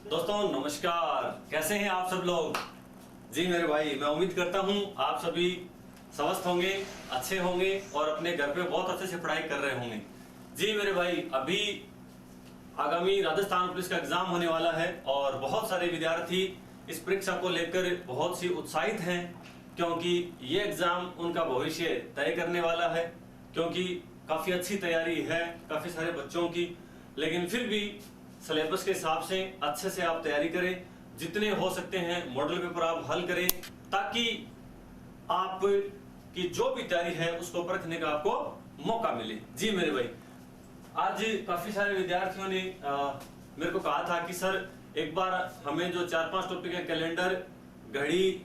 दोस्तों नमस्कार, कैसे हैं आप सब लोग। जी मेरे भाई, मैं उम्मीद करता हूं आप सभी स्वस्थ होंगे, अच्छे होंगे और अपने घर पे बहुत अच्छे से पढ़ाई कर रहे होंगे। जी मेरे भाई, अभी आगामी राजस्थान पुलिस का एग्जाम होने वाला है और बहुत सारे विद्यार्थी इस परीक्षा को लेकर बहुत सी उत्साहित हैं, क्योंकि ये एग्जाम उनका भविष्य तय करने वाला है। क्योंकि काफी अच्छी तैयारी है काफी सारे बच्चों की, लेकिन फिर भी सिलेबस के हिसाब से अच्छे से आप तैयारी करें, जितने हो सकते हैं मॉडल पेपर आप हल करें, ताकि आप की जो भी तैयारी है उसको परखने का आपको मौका मिले। जी मेरे भाई, आज काफी सारे विद्यार्थियों ने मेरे को कहा था कि सर एक बार हमें जो 4-5 टॉपिक है, कैलेंडर, घड़ी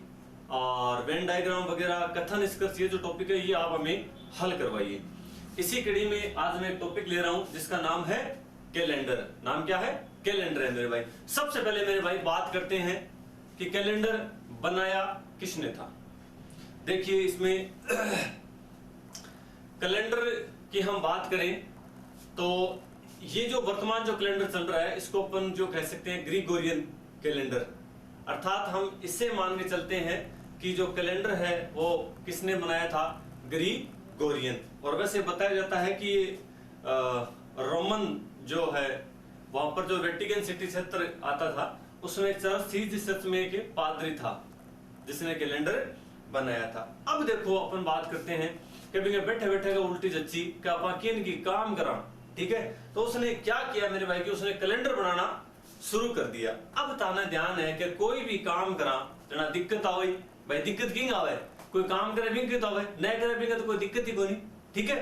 और वेन डायग्राम वगैरह, कथन निष्कर्ष, ये जो टॉपिक है ये आप हमें हल करवाइए। इसी कड़ी में आज मैं एक टॉपिक ले रहा हूं जिसका नाम है कैलेंडर। नाम क्या है? कैलेंडर है मेरे भाई। सबसे पहले मेरे भाई बात करते हैं कि कैलेंडर बनाया किसने था। देखिए इसमें कैलेंडर की हम बात करें तो ये जो वर्तमान जो कैलेंडर चल रहा है इसको अपन जो कह सकते हैं ग्रिगोरियन कैलेंडर, अर्थात हम इससे मान के चलते हैं कि जो कैलेंडर है वो किसने बनाया था? ग्रिगोरियन। और वैसे बताया जाता है कि रोमन जो है वहां पर जो वेटिकन सिटी क्षेत्र आता था उसमें एक चर्च थी, जिस चर्च में एक पादरी था जिसने कैलेंडर बनाया था। अब देखो अपन बात करते हैं कि बैठे बैठे का उल्टी जच्ची का पाकिन की काम करा, ठीक है। तो उसने क्या किया मेरे भाई कि उसने कैलेंडर बनाना शुरू कर दिया। अब ताना ध्यान है कि कोई भी काम करा जना दिक्कत आवे भाई, दिक्कत किंग आवे, कोई काम करे दिक्कत आवे, नहीं करे तो कोई दिक्कत ही कोई नहीं, ठीक है।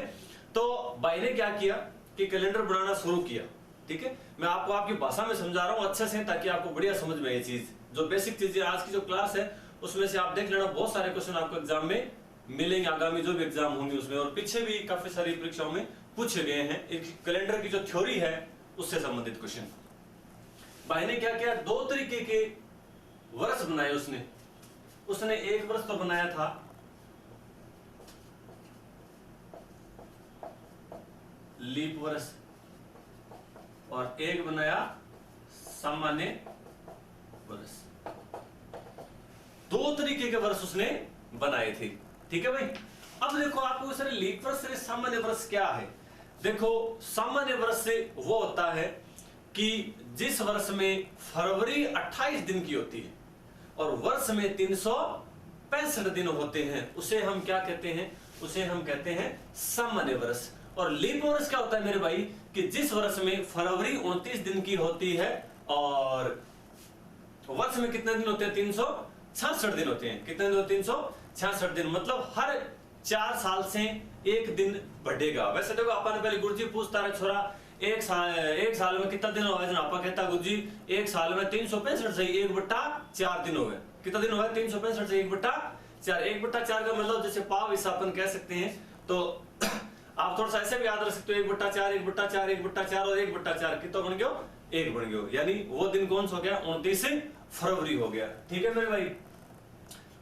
तो भाई ने क्या किया कि कैलेंडर बनाना शुरू किया, ठीक है। मैं आपको आपकी भाषा में समझा रहा हूं अच्छे से, ताकि आपको बढ़िया समझ में ये चीज, जो बेसिक चीजें आज की जो क्लास है उसमें से आप देख लेना, बहुत सारे क्वेश्चन आपको एग्जाम में मिलेंगे, आगामी जो भी एग्जाम होंगे उसमें, और पीछे भी काफी सारी परीक्षाओं में पूछे गए हैं कैलेंडर की जो थ्योरी है उससे संबंधित क्वेश्चन। भाई ने क्या किया, दो तरीके के वर्ष बनाए उसने एक वर्ष तो बनाया था लीप वर्ष और एक बनाया सामान्य वर्ष। दो तरीके के वर्ष उसने बनाए थे, ठीक है भाई। अब देखो आपको सर लीप वर्ष से सामान्य वर्ष क्या है। देखो सामान्य वर्ष से वो होता है कि जिस वर्ष में फरवरी 28 दिन की होती है और वर्ष में 365 दिन होते हैं, उसे हम क्या कहते हैं? उसे हम कहते हैं सामान्य वर्ष। और लीप वर्ष क्या होता है मेरे भाई कि जिस वर्ष में फरवरी 29 दिन की होती है और वर्ष में कितने दिन होते हैं? 366 दिन होते हैं। कितने दिन? 366 दिन, मतलब हर 4 साल से एक दिन बढ़ेगा। वैसे देखो अपन पहले गुरुजी पूछता रहा छोरा एक साल में कितना दिन हो गया? आपा कहता गुरुजी एक साल में 365 से 1/4 दिन हो गए। कितना दिन हो गया? 365 से 1/4। 1/4 का मतलब जैसे पाव हिस्सा अपन कह सकते हैं, तो आप थोड़ा सा ऐसे भी याद रख सकते हो 1/4 1/4 1/4 और 1/4 कितना बन गया? 1 बन गया। यानी वो दिन कौन सा हो गया? 29 फरवरी हो गया, ठीक है मेरे भाई।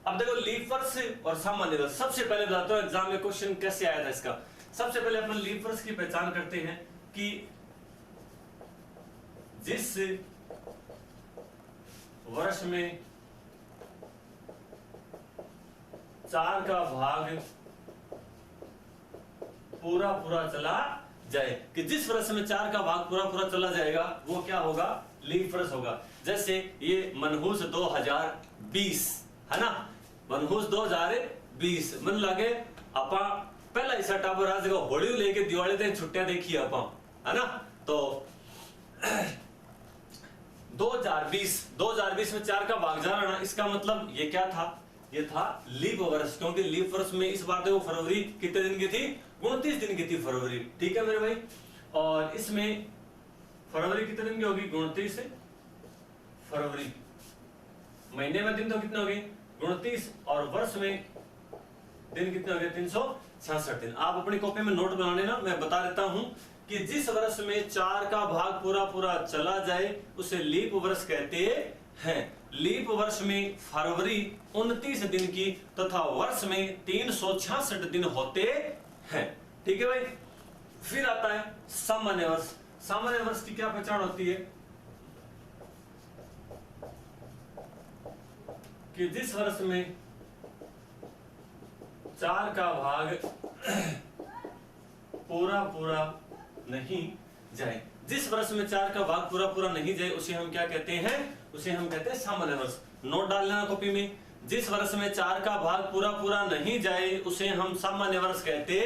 अब देखो लीप वर्ष और सामान्य वर्ष, सबसे पहले बताता हूं एग्जाम में क्वेश्चन कैसे आया था इसका। सबसे पहले अपन लीप वर्ष की पहचान करते हैं कि जिस वर्ष में 4 का भाग पूरा चला जाए, कि जिस वर्ष में 4 का भाग पूरा चला जाएगा वो क्या होगा? लीप वर्ष होगा। जैसे ये मनहूस 2020 है ना, मनहूस 2020 मन लगे आपा पहला हिस्सा टाबर आज होली लेके दिवाली तक छुट्टियां देखी आपा, है ना। तो 2020 में 4 का भाग जा रहा, इसका मतलब ये क्या था? ये था लीप वर्ष, क्योंकि लीप वर्ष में इस बार देखो फरवरी कितने दिन की थी? 29 दिन की थी फरवरी, ठीक है मेरे भाई। और इसमें फरवरी कितने दिन की होगी? 29 फरवरी। महीने में दिन तो कितने हो गए? 29, और वर्ष में दिन कितने हो गए? 366 दिन। आप अपनी कॉपी में नोट बना लेना, मैं बता देता हूं कि जिस वर्ष में 4 का भाग पूरा चला जाए उसे लीप वर्ष कहते हैं। लीप वर्ष में फरवरी 29 दिन की तथा वर्ष में 366 दिन होते हैं, ठीक है भाई। फिर आता है सामान्य वर्ष। सामान्य वर्ष की क्या पहचान होती है? कि जिस वर्ष में 4 का भाग पूरा पूरा नहीं जाए, जिस वर्ष में 4 का भाग पूरा पूरा नहीं जाए उसे हम क्या कहते हैं? उसे हम कहते हैं सामान्य वर्ष। नोट डाल लेना कॉपी में, जिस वर्ष में 4 का भाग पूरा पूरा नहीं जाए उसे हम सामान्य वर्ष कहते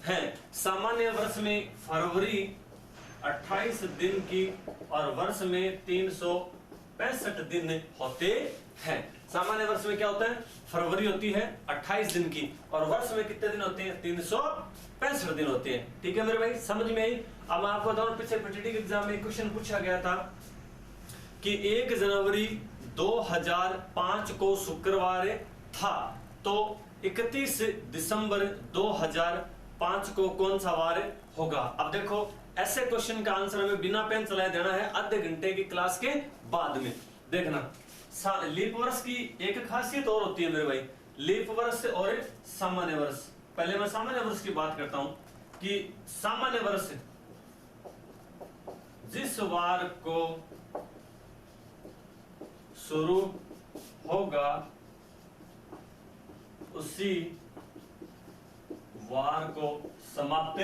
हैं। सामान्य वर्ष में फरवरी 28 दिन की और वर्ष में 365 दिन होते हैं। सामान्य वर्ष में क्या होता है? फरवरी होती है 28 दिन की और वर्ष में कितने दिन होते हैं? 365 दिन होते हैं। ठीक है मेरे भाई, समझ में आई? अब मैं आपको बताऊं, पीछे पीटीटी के एग्जाम में क्वेश्चन पूछा गया था कि 1 जनवरी 2005 को शुक्रवार था, तो 31 दिसंबर 2005 को कौन सा वार होगा? अब देखो, ऐसे क्वेश्चन का आंसर हमें बिना पेन चलाए देना है आधे घंटे की क्लास के बाद में। देखना, लीप वर्ष की एक खासियत और होती है मेरे भाई, लीप वर्ष और सामान्य वर्ष। पहले मैं सामान्य वर्ष की बात करता हूं कि सामान्य वर्ष जिस वार को शुरू होगा उसी वार को समाप्त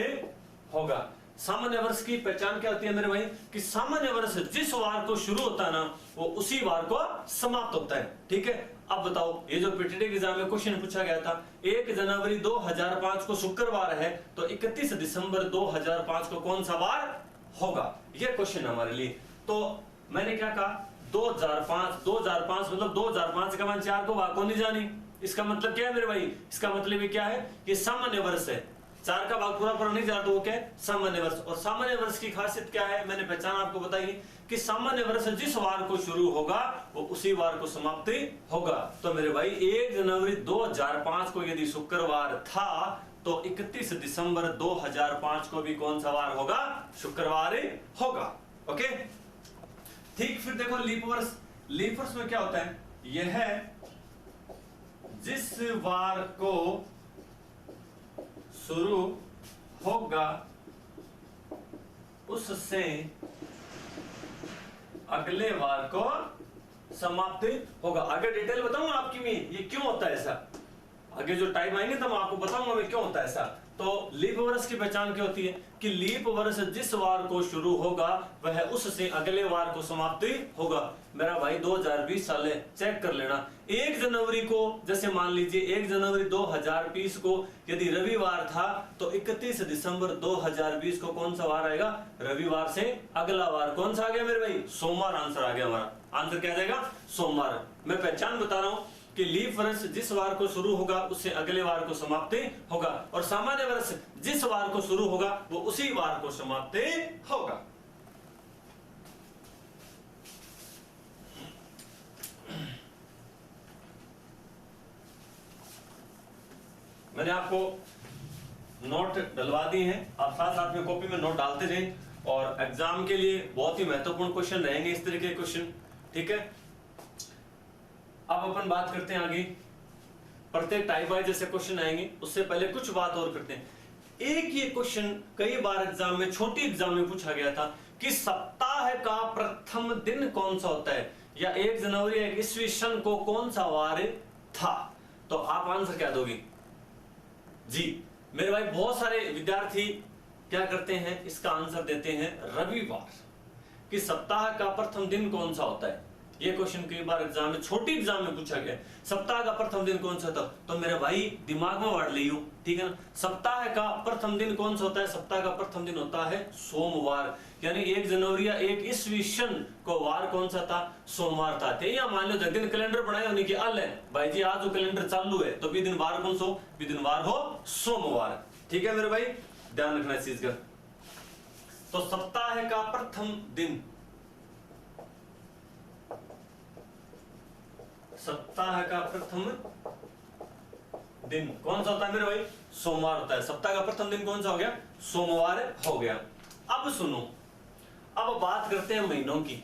होगा। सामान्य वर्ष की पहचान क्या होती है मेरे भाई? कि सामान्य वर्ष जिस वार को शुरू होता है ना, वो उसी वार को समाप्त होता है। ठीक है, अब बताओ, ये जो पीटीटी एग्जाम में क्वेश्चन पूछा गया था, 1 जनवरी 2005 को शुक्रवार है, तो 31 दिसंबर 2005 को कौन सा वार होगा? ये क्वेश्चन हमारे लिए। तो मैंने क्या कहा? 2005 मतलब 2005 का मान 4 को भाग को नहीं जानी। इसका मतलब क्या है मेरे भाई? इसका मतलब ये क्या है? ये सामान्य वर्ष है, 4 का भाग पूरा पूरा नहीं जाता, वो क्या है? सामान्य वर्ष। और सामान्य वर्ष की खासियत क्या है? मैंने पहचान आपको बताई कि सामान्य वर्ष जिस वार को शुरू होगा वो उसी वार को समाप्ति होगा। तो मेरे भाई 1 जनवरी 2005 को यदि शुक्रवार था, तो 31 दिसंबर 2005 को भी कौन सा वार होगा? शुक्रवार होगा। ओके, ठीक। फिर देखो लीप वर्ष। लीप वर्ष में क्या होता है? यह जिस वार को शुरू होगा उससे अगले वार को समाप्ति होगा। आगे डिटेल बताऊंगा आपकी में ये क्यों होता है ऐसा। आगे जो टाइम आएंगे तब आपको बताऊंगा मैं क्यों होता है ऐसा। तो लीप वर्ष की पहचान क्या होती है? कि लीप वर्ष जिस वार को शुरू होगा वह उससे अगले वार को समाप्ति होगा। मेरा भाई 2020 साल है, चेक कर लेना। 1 जनवरी को, जैसे मान लीजिए 1 जनवरी 2020 को यदि रविवार था, तो 31 दिसंबर 2020 को कौन सा वार आएगा? रविवार से अगला वार कौन सा आ गया मेरे भाई? सोमवार। आंसर आ गया हमारा। आंसर क्या आ जाएगा? सोमवार। मैं पहचान बता रहा हूं कि लीप वर्ष जिस वार को शुरू होगा उससे अगले वार को समाप्ति होगा, और सामान्य वर्ष जिस वार को शुरू होगा वो उसी वार को समाप्ति होगा। मैंने आपको नोट डलवा दिए हैं, आप साथ साथ में कॉपी में नोट डालते जाएं, और एग्जाम के लिए बहुत ही महत्वपूर्ण क्वेश्चन रहेंगे इस तरह के क्वेश्चन। ठीक है, अब अपन बात करते हैं आगे। प्रत्येक टाइप वाइज जैसे क्वेश्चन आएंगे, उससे पहले कुछ बात और करते हैं। एक ये क्वेश्चन कई बार एग्जाम में, छोटी एग्जाम में पूछा गया था कि सप्ताह का प्रथम दिन कौन सा होता है, या 1 जनवरी 1 ईस्वी सन को कौन सा वार था। तो आप आंसर क्या दोगे? जी मेरे भाई, बहुत सारे विद्यार्थी क्या करते हैं, इसका आंसर देते हैं रविवार। कि सप्ताह का प्रथम दिन कौन सा होता है, ये क्वेश्चन कई बार एग्जाम में, छोटी एग्जाम में पूछा गया। सप्ताह का प्रथम दिन कौन सा था? तो मेरे भाई दिमाग में वाड़ लियो, ठीक है ना। सप्ताह का प्रथम दिन कौन सा होता है? सप्ताह का प्रथम दिन होता है सोमवार। यानी 1 जनवरी या 1 ईस्वी सन को वार कौन सा था? सोमवार था। या मान लो जिस दिन कैलेंडर बनाए होने की अल है भाई जी, आज जो कैलेंडर चालू है तो भी दिन वार कौन सो? भी दिन वार हो सोमवार। ठीक है मेरे भाई, ध्यान रखना इस चीज का। तो सप्ताह का प्रथम दिन, सप्ताह का प्रथम दिन कौन सा होता है मेरे भाई? सोमवार होता है। सप्ताह का प्रथम दिन कौन सा हो गया? सोमवार हो गया। अब सुनो, अब बात करते हैं महीनों की।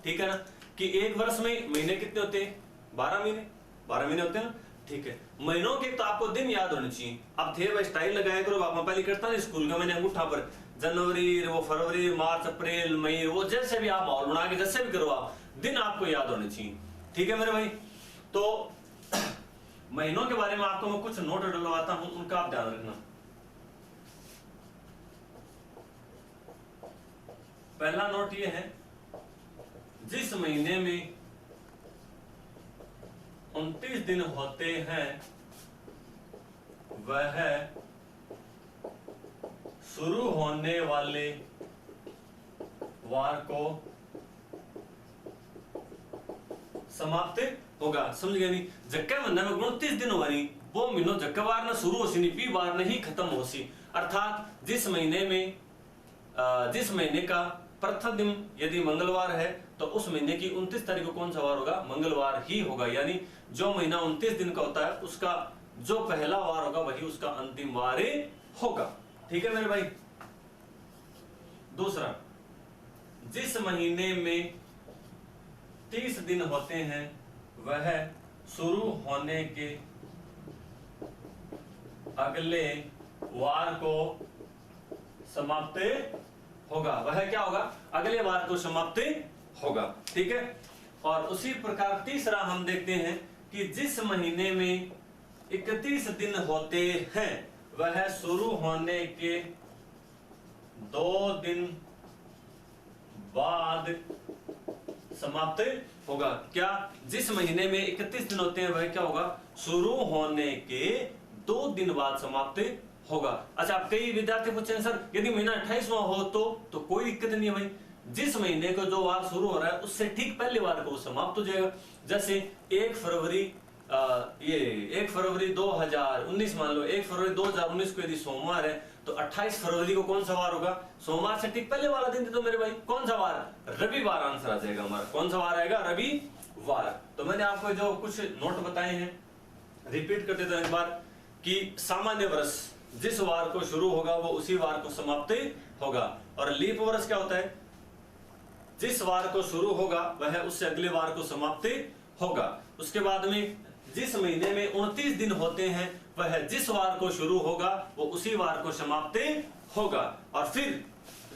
ठीक है ना, कि एक वर्ष में महीने कितने होते हैं? 12 महीने। 12 महीने होते हैं ना, ठीक है। महीनों के तो आपको दिन याद होने चाहिए। अब थे भाई स्टाइल लगाया करो, आप पहले करता ना स्कूल का, मैंने अंगूठा पर जनवरी, वो फरवरी, मार्च, अप्रैल, मई, वो जैसे भी आप माहौल बना के जैसे भी करो, आप दिन आपको याद होने चाहिए। ठीक है मेरे भाई। तो महीनों के बारे में आपको मैं कुछ नोट डलवाता हूं, उनका आप ध्यान रखना। पहला नोट ये है, जिस महीने में 29 दिन होते हैं वह शुरू होने वाले वार को समाप्त होगा। समझ गया नहीं? जक्के महीने में 29 दिन हो रही, वो महीनो जक्के वार न शुरू होसी नहीं, पी वार नहीं खत्म होसी। अर्थात जिस महीने का प्रथम दिन यदि मंगलवार है तो उस महीने की 29 तारीख को कौन सा वार होगा? मंगलवार ही होगा। यानी जो महीना 29 दिन का होता है उसका जो पहला वार होगा वही उसका अंतिम वार होगा। ठीक है मेरे भाई। दूसरा, जिस महीने में 30 दिन होते हैं वह शुरू होने के अगले वार को समाप्त होगा। वह क्या होगा? अगले वार को समाप्त होगा। ठीक है। और उसी प्रकार तीसरा हम देखते हैं कि जिस महीने में 31 दिन होते हैं वह शुरू होने के 2 दिन बाद समाप्त होगा। क्या? जिस महीने में 31 दिन होते हैं वह क्या होगा? शुरू होने के 2 दिन बाद समाप्त होगा। अच्छा, आप कई विद्यार्थी पूछते हैं सर यदि महीना 28वां हो तो कोई दिक्कत नहीं है भाई। जिस महीने को जो वार शुरू हो रहा है उससे ठीक पहले वार को समाप्त हो जाएगा। जैसे 1 फरवरी 2019 मान लो, 1 फरवरी 2019 को यदि सोमवार है तो 28 फरवरी को कौन सा वार होगा? सोमवार से ठीक पहले वाला दिन तो मेरे भाई कौन सा वार? रविवार आंसर आ जाएगा हमारा। कौन सा वार आएगा? रविवार। तो मैंने आपको जो कुछ नोट बताए हैं रिपीट कर देता हूं एक बार कि सामान्य वर्ष जिस वार को शुरू होगा वो उसी वार को समाप्त होगा। और लीप वर्ष क्या होता है? जिस वार को शुरू होगा वह उससे अगले वार को समाप्त होगा। उसके बाद में जिस महीने में 29 दिन होते हैं वह जिस वार को शुरू होगा वो उसी वार को समाप्त होगा। और फिर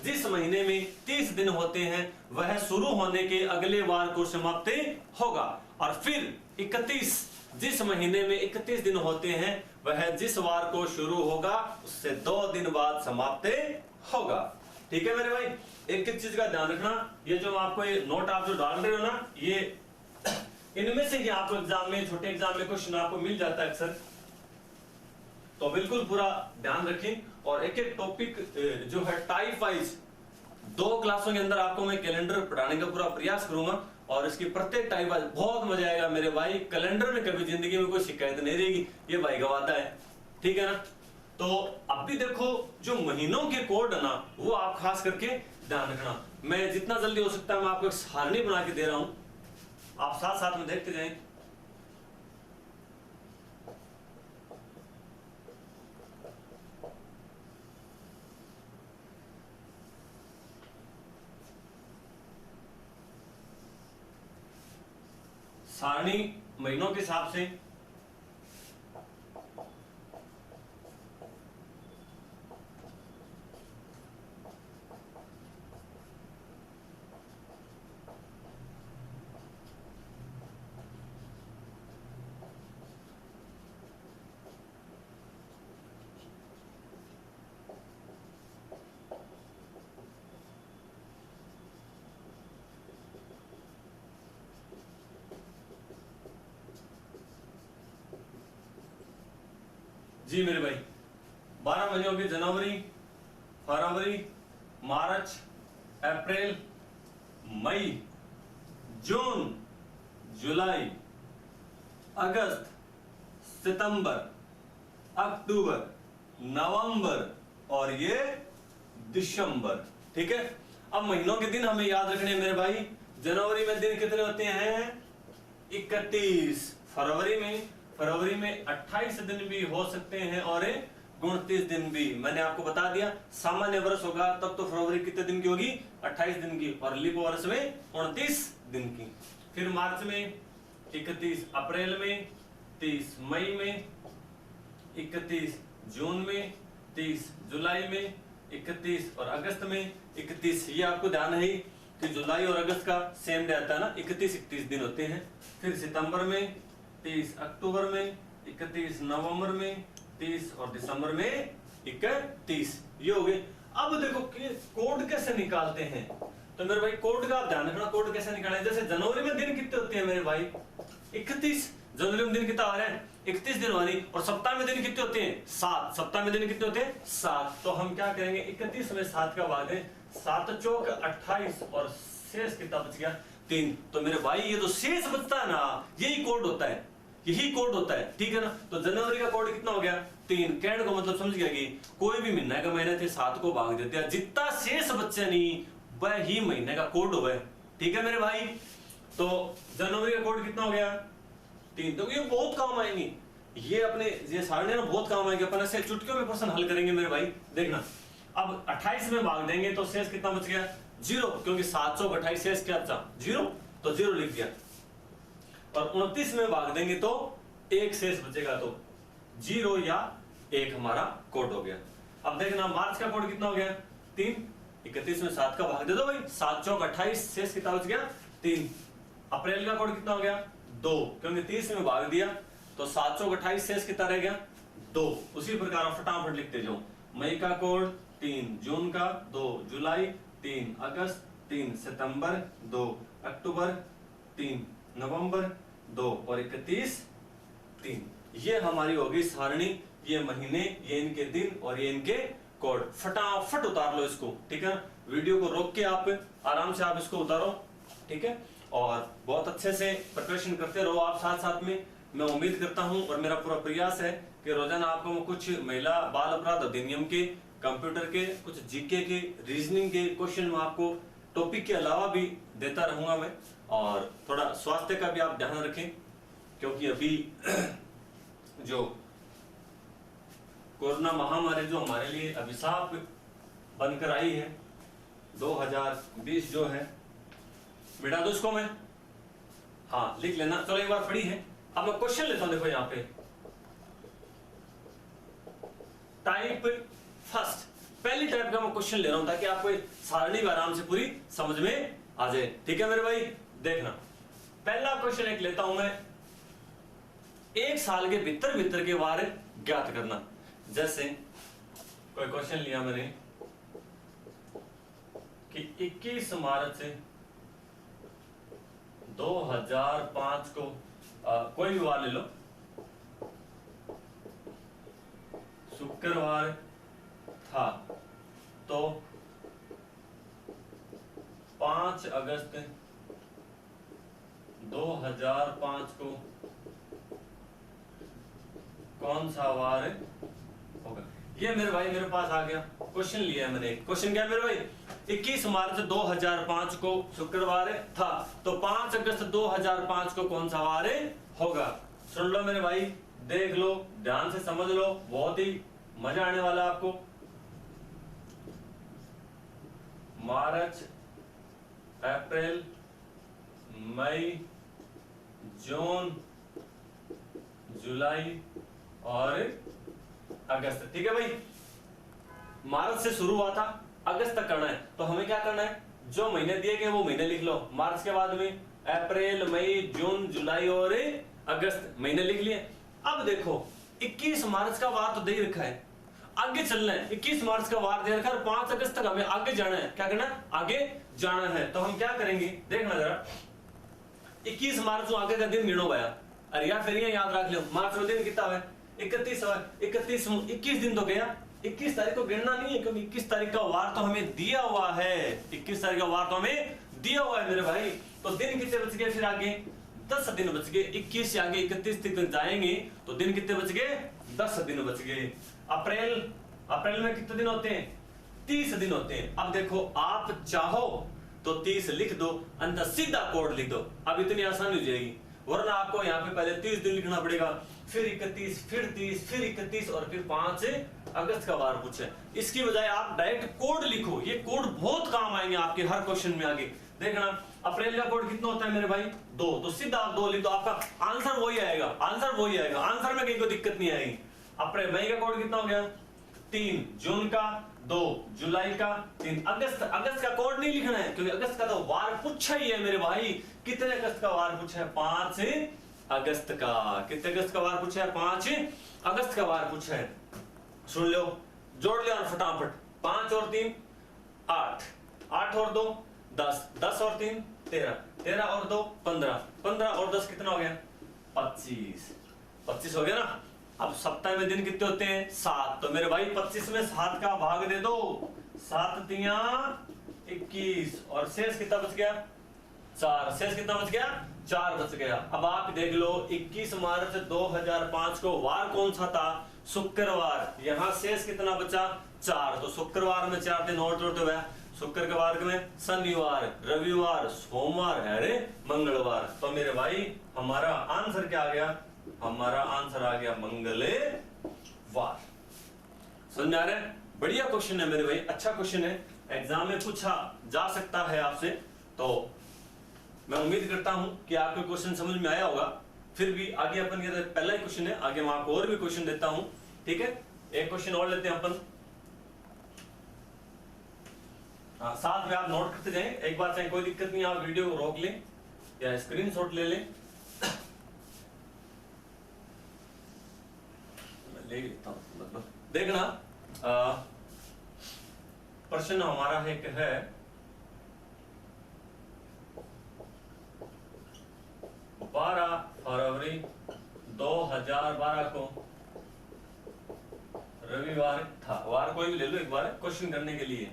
जिस महीने में 30 दिन होते हैं वह शुरू होने के अगले वार को समाप्त होगा। और फिर 31, जिस महीने में 31 दिन होते हैं वह जिस वार को शुरू होगा उससे 2 दिन बाद समाप्त होगा। ठीक है मेरे भाई। एक एक चीज का ध्यान रखना, ये जो आपको ये नोट आप जो डाल रहे हो ना, ये इनमें से ही आपको एग्जाम में, छोटे एग्जाम में क्वेश्चन आपको मिल जाता है अक्सर, तो बिल्कुल पूरा ध्यान रखें। और एक एक टॉपिक जो है टाइप वाइज 2 क्लासों के अंदर आपको मैं कैलेंडर पढ़ाने का पूरा प्रयास करूंगा। और इसकी प्रत्येक टाइप वाइज बहुत मजा आएगा मेरे भाई। कैलेंडर में कभी जिंदगी में कोई शिकायत नहीं रहेगी, ये भाई गवाता है। ठीक है ना? तो अब भी देखो जो महीनों के कोड है ना वो आप खास करके ध्यान रखना। मैं जितना जल्दी हो सकता है मैं आपको एक सारणी बना के दे रहा हूं, आप साथ साथ में देखते जाएं। सारणी महीनों के हिसाब से जी मेरे भाई 12 महीनों के जनवरी, फरवरी, मार्च, अप्रैल, मई, जून, जुलाई, अगस्त, सितंबर, अक्टूबर, नवंबर और ये दिसंबर। ठीक है। अब महीनों के दिन हमें याद रखने मेरे भाई। जनवरी में दिन कितने होते हैं? 31। फरवरी में 28 दिन भी हो सकते हैं और 29 दिन भी। मैंने आपको बता दिया सामान्य वर्ष होगा तब तो फरवरी कितने दिन की होगी? 28 दिन की। और लीप वर्ष में 29 दिन की। फिर मार्च में 31, अप्रैल में 30, मई में 31, जून में 30, जुलाई में 31 और अगस्त में 31। ये आपको ध्यान है कि जुलाई और अगस्त का सेम डे आता है ना, 31 दिन होते हैं। फिर सितंबर में 30, अक्टूबर में 31 नवंबर में 30 और दिसंबर में 31, ये हो गए। अब देखो कि कोड कैसे निकालते हैं, तो मेरे भाई कोड का आप ध्यान रखना, कोड कैसे निकालें। जैसे जनवरी में दिन कितने होते हैं मेरे भाई 31, जनवरी में दिन कितना आ रहा है 31 दिन वाली, और सप्ताह में दिन कितने होते हैं 7, सप्ताह में दिन कितने होते हैं 7। तो हम क्या करेंगे 31 में 7 का भाग दें, 7 चौक 28 और शेष कितना बच गया 3। तो मेरे भाई ये तो शेष बचता है ना, यही कोड होता है, यही कोड होता है, ठीक है ना। तो जनवरी का कोड कितना हो गया 3। कहने को मतलब समझ गया कि कोई भी महीने का महीने थे 7 को भाग देते हैं, जितना शेष बच्चे नहीं वह ही महीने का कोड हो, ठीक है मेरे भाई। तो जनवरी का कोड कितना हो गया 3। तो ये बहुत काम आएंगी, ये अपने ये सारणी ना बहुत काम आएंगे, अपन ऐसे चुटकियों में प्रश्न हल करेंगे मेरे भाई। देखना अब 28 में भाग देंगे तो शेष कितना बच गया 0, क्योंकि 728 शेष क्या बचा 0, तो 0 लिख दिया। और 29 में भाग देंगे तो 1 शेष बचेगा, तो 0 या 1 हमारा कोड हो गया। अब देखना मार्च का कोड कितना हो गया 3। 31 में 7 का भाग दे दो भाई, 7 चौक 28 शेष कितना बच गया 3। अप्रैल का कोड कितना हो गया 2, क्योंकि 30 में भाग दिया तो 7 चौक 28 शेष कितना रह गया 2। उसी प्रकार फटाफट लिखते जाओ। मई का कोड 3, जून का 2, जुलाई 3, अगस्त 3, सितंबर 2, अक्टूबर 3, नवंबर 2 और 31 3। ये हमारी होगी सारणी, ये महीने, ये इनके दिन और ये इनके कोड। फटाफट उतार लो इसको, ठीक है। वीडियो को रोक के आप आराम से आप इसको उतारो, ठीक है। और बहुत अच्छे से प्रिपरेशन करते रहो आप साथ साथ में। मैं उम्मीद करता हूं और मेरा पूरा प्रयास है कि रोजाना आपको कुछ महिला बाल अपराध अधिनियम के, कंप्यूटर के, कुछ जीके के, रीजनिंग के क्वेश्चन में आपको टॉपिक के अलावा भी देता रहूंगा मैं। और थोड़ा स्वास्थ्य का भी आप ध्यान रखें, क्योंकि अभी जो कोरोना महामारी जो हमारे लिए अभिशाप बनकर आई है 2020 जो है, मिटा दो इसको मैं, हाँ लिख लेना। चलो एक बार पढ़ी है, अब मैं क्वेश्चन लेता हूं। देखो यहाँ पे टाइप फर्स्ट, पहली टाइप का मैं क्वेश्चन ले रहा हूं ताकि आपको सारणी आराम से पूरी समझ में आ जाए, ठीक है मेरे भाई। देखना पहला क्वेश्चन एक लेता हूं मैं, एक साल के भीतर भीतर के वार ज्ञात करना। जैसे कोई क्वेश्चन लिया मैंने कि 21 मार्च 2005 को कोई भी वार ले लो, शुक्रवार था, तो 5 अगस्त 2005 को कौन सा वार होगा। ये मेरे भाई मेरे पास आ गया, क्वेश्चन लिया है मैंने। क्वेश्चन क्या है मेरे भाई, 21 मार्च 2005 को शुक्रवार था, तो 5 अगस्त 2005 को कौन सा वार होगा। सुन लो मेरे भाई, देख लो, ध्यान से समझ लो, बहुत ही मजा आने वाला आपको। मार्च, अप्रैल, मई, जून, जुलाई और अगस्त, ठीक है भाई। मार्च से शुरू हुआ था, अगस्त तक करना है, तो हमें क्या करना है, जो महीने दिए गए वो महीने लिख लो। मार्च के बाद में अप्रैल, मई, जून, जुलाई और अगस्त महीने लिख लिए। अब देखो 21 मार्च का वार तो दे रखा है, आगे चलना है। 21 मार्च का वार दे रखा है, 5 अगस्त तक हमें आगे जाना है। क्या करना है, आगे जाना है। तो हम क्या करेंगे, देखना जरा, 21 मार्च को आगे का दिन गिनो भैया, अरे यार फिर ये याद रख लो, मार्च में दिन कितना है 31 है, 21 दिन तो गया। 21 तारीख को गिनना नहीं है, क्योंकि 21 तारीख का वार तो हमें दिया हुआ है, 21 तारीख का वार तो हमें दिया हुआ है मेरे भाई। तो दिन कितने बच गए, फिर आगे 10 दिन बच गए। 21 से आगे 31 तक जाएंगे तो दिन कितने बच गए, 10 दिन बच गए। अप्रैल में कितने दिन होते हैं, 30 दिन होते हैं। अब देखो आप चाहो तो 30 लिख दो, अंदर सीधा कोड लिख दो, अब इतनी आसानी हो जाएगी। वरना आपको यहाँ पे पहले 30 दिन लिखना पड़ेगा, फिर 31, फिर 30, फिर 31 और फिर 5 अगस्त का वार पूछे। इसकी बजाय आप डायरेक्ट कोड लिखो, ये कोड बहुत काम आएंगे आपके हर क्वेश्चन में आगे। देखना अप्रैल का कोड कितना होता है मेरे भाई 2, तो सीधा आप 2 लिख दो, आपका आंसर वही आएगा, आंसर वही आएगा, आंसर में कहीं कोई दिक्कत नहीं आएगी। अप्रैल, मई का कोड कितना हो गया 3, जून का 2, जुलाई का 3, अगस्त का कोड नहीं लिखना है, क्योंकि अगस्त का तो वार पूछा ही है मेरे भाई। कितने अगस्त का वार पूछा है, 5 अगस्त का। कितने अगस्त का वार पूछा है? 5 अगस्त का वार पूछा है। सुन लो, जोड़ लिया फटाफट। 5 और 3 8, 8 और 2 10, 10 और 3 13, 13 और 2 15, 15 और 10 कितना हो गया? 25, 25 हो गया ना। अब सप्ताह में दिन कितने होते हैं? 7। तो मेरे भाई 25 में 7 का भाग दे दो, 7 तिया 21 और शेष कितना बच गया? 4। शेष कितना बच गया? 4 बच गया। अब आप देख लो 21 मार्च 2005 को वार कौन सा था? शुक्रवार। यहाँ शेष कितना बचा? 4। तो शुक्रवार में 4 दिन और जोड़ते हुए शुक्र के वार में शनिवार, रविवार, सोमवार, अरे मंगलवार। तो मेरे भाई हमारा आंसर क्या आ गया? हमारा आंसर आ गया मंगलवार। समझ में आ रहा है? बढ़िया क्वेश्चन है मेरे भाई, अच्छा क्वेश्चन है, एग्जाम में पूछा जा सकता है आपसे। तो मैं उम्मीद करता हूं कि आपको क्वेश्चन समझ में आया होगा। फिर भी आगे अपन, ये पहला ही क्वेश्चन है, आगे मैं आपको और भी क्वेश्चन देता हूं। ठीक है, एक क्वेश्चन और लेते हैं अपन। साथ में आप नोट करते जाएं, एक बार चाहे कोई दिक्कत नहीं, आप वीडियो को रोक लें या स्क्रीनशॉट ले लें। मैं ले लेता हूं, मतलब देखना। प्रश्न हमारा है 12 फरवरी 2012 को रविवार था। वार कोई भी ले लो एक बार क्वेश्चन करने के लिए।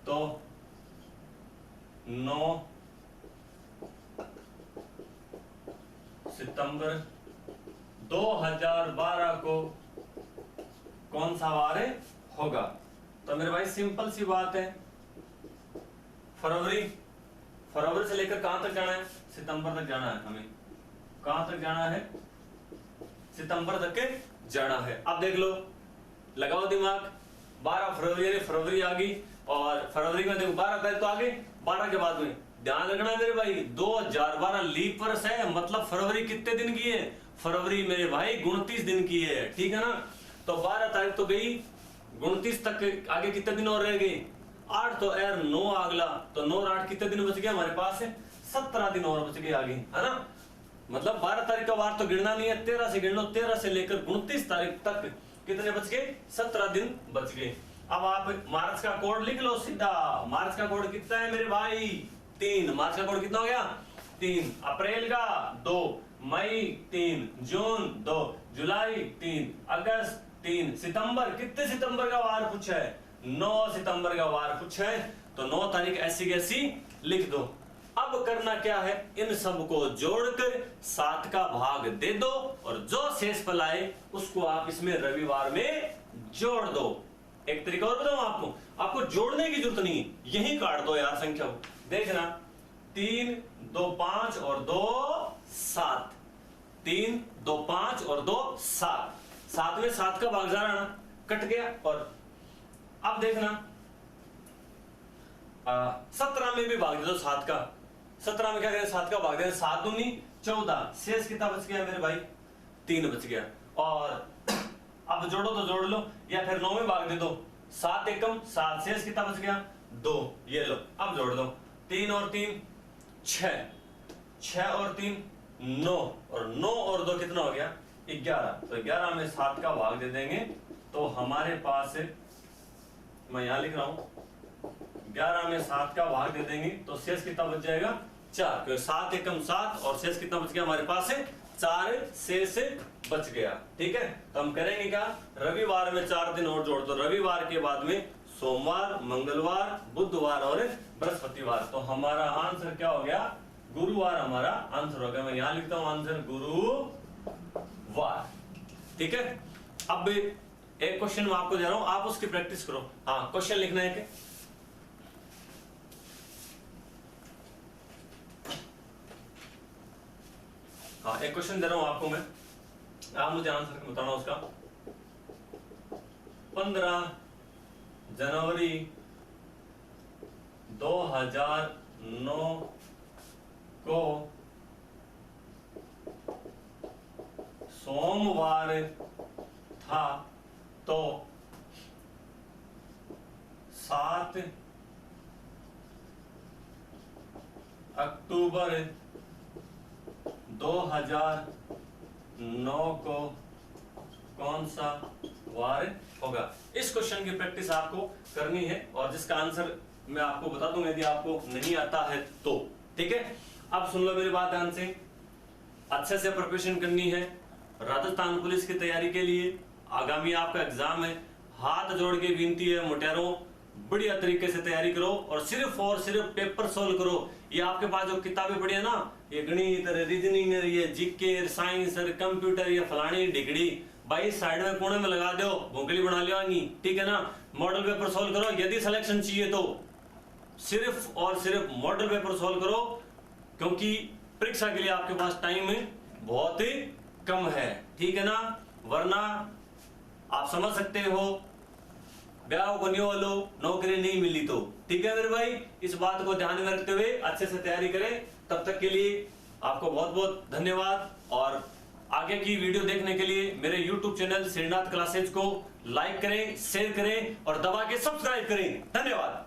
तो 9 सितंबर 2012 को कौन सा वार होगा? तो मेरे भाई सिंपल सी बात है, फरवरी से लेकर कहां तक जाना है? सितंबर तक जाना है। हमें कहां तक जाना है? सितंबर तक के जाना है। अब देख लो, लगाओ दिमाग। 12 फरवरी, फरवरी आ गई और फरवरी में देखो 12 तारीख तो आ गई। 12 के बाद में ध्यान रखना मेरे भाई 2012 लीप वर्ष है, मतलब फरवरी कितने दिन की है? फरवरी मेरे भाई 29 दिन की है। ठीक है ना? तो 12 तारीख तो गई, 29 तक आगे कितने दिन और रह गए? 8 तो यार 9 अगला, तो 9 और 8 कितने दिन बच गया हमारे पास? 17 दिन और बच गए आगे, है ना? मतलब 12 तारीख का वार तो गिनना नहीं है, 13 से गिन लो। 13 से लेकर 29 तारीख तक कितने बच गए? 17 दिन बच गए। अब आप मार्च का कोड लिख लो सीधा। मार्च का कोड कितना है मेरे भाई? 3। मार्च का कोड कितना हो गया? 3। अप्रैल का 2, मई 3, जून 2, जुलाई 3, अगस्त 3, सितंबर, कितने सितंबर का वार पूछा है? 9 सितंबर का वार पूछा है। तो 9 तारीख ऐसी कैसी लिख दो। अब करना क्या है? इन सबको जोड़कर 7 का भाग दे दो और जो शेष फल आए उसको आप इसमें रविवार में जोड़ दो। एक तरीका और बताऊं आपको जोड़ने की जरूरत नहीं, यही काट दो यार संख्या को। देखना 3 2 5 और 2 7, 3 2 5 और 2 7, 7 में 7 का भाग जा रहा ना, कट गया। और अब देखना 17 में भी भाग दे दो 7 का। 17 में क्या करें? 7 का भाग दें, 7 दूनी 14, शेष कितना बच गया मेरे भाई? 3 बच गया। और अब जोड़ो तो जोड़ लो, या फिर 9 में भाग दे दो, 7 एकम 7, शेष कितना बच गया? 2। ये लो, अब जोड़ दो, 3 और 3 6, 6 और 3 9, और 9 और 2 कितना हो गया? 11। तो 11 में 7 का भाग दे देंगे तो हमारे पास, मैं यहां लिख रहा हूं, 11 में 7 का भाग दे देंगे तो शेष कितना बच जाएगा? 4, क्योंकि 7 एकम 7 और शेष कितना बच गया हमारे पास? 4 शेष बच गया। ठीक है, तो हम करेंगे क्या? रविवार में 4 दिन और जोड़ दो। रविवार के बाद में सोमवार, मंगलवार, बुधवार और बृहस्पतिवार। तो हमारा आंसर क्या हो गया? गुरुवार हमारा आंसर हो गया। मैं यहां लिखता हूं आंसर गुरुवार। ठीक है, अब एक क्वेश्चन मैं आपको दे रहा हूं, आप उसकी प्रैक्टिस करो। हाँ, क्वेश्चन लिखना है कि हाँ, एक क्वेश्चन दे रहा हूं आपको मैं, आप मुझे आंसर बताना उसका। 15 जनवरी 2009 को सोमवार था, तो 7 अक्टूबर 2009 को कौन सा वार होगा। इस क्वेश्चन की प्रैक्टिस आपको करनी है और जिसका आंसर मैं आपको बता दूंगा यदि आपको नहीं आता है तो। ठीक है, अब सुन लो मेरी बात ध्यान से, अच्छे से प्रिपरेशन करनी है राजस्थान पुलिस की तैयारी के लिए। आगामी आपका एग्जाम है, हाथ जोड़ के विनती है मुटेरों, बढ़िया तरीके से तैयारी करो और सिर्फ पेपर सोल्व करो। ये आपके पास जो किताबें पड़ी है ना, ये गणित, रीजनिंग, ये जीके, साइंस, कंप्यूटर, ये फलानी डिग्री, भाई साइड में कोने में लगा दो, भोंकली बना लियो आएंगी। ठीक है ना, मॉडल पेपर सोल्व करो। यदि सिलेक्शन चाहिए तो सिर्फ और सिर्फ मॉडल पेपर सोल्व करो, क्योंकि परीक्षा के लिए आपके पास टाइम बहुत ही कम है। ठीक है ना, वरना आप समझ सकते हो ब्याह बनियो वालो नौकरी नहीं मिली तो। ठीक है मेरे भाई, इस बात को ध्यान में रखते हुए अच्छे से तैयारी करें। तब तक के लिए आपको बहुत बहुत धन्यवाद और आगे की वीडियो देखने के लिए मेरे YouTube चैनल श्रीनाथ क्लासेज को लाइक करें, शेयर करें और दबा के सब्सक्राइब करें। धन्यवाद।